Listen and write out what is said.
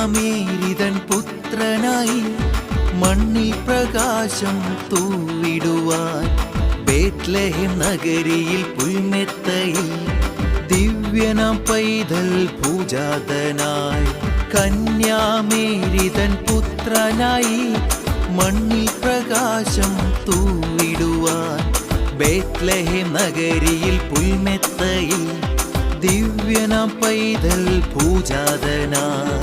കന്യാമേരിതൻ പുത്രനായി മണ്ണിൽ പ്രകാശം തൂവിടുവാൻ ബേത്ലഹേം നഗരിയിൽ പുൽമെത്തയിൽ ദിവ്യനാം പൈതൽ പൂജാതനായി. കന്യാമേരിതൻ പുത്രനായി മണ്ണിൽ പ്രകാശം തൂവിടുവാൻ ബേത്ലഹേം നഗരിയിൽ പുൽമെത്തയിൽ ദിവ്യനാം പൈതൽ പൂജാതനായി.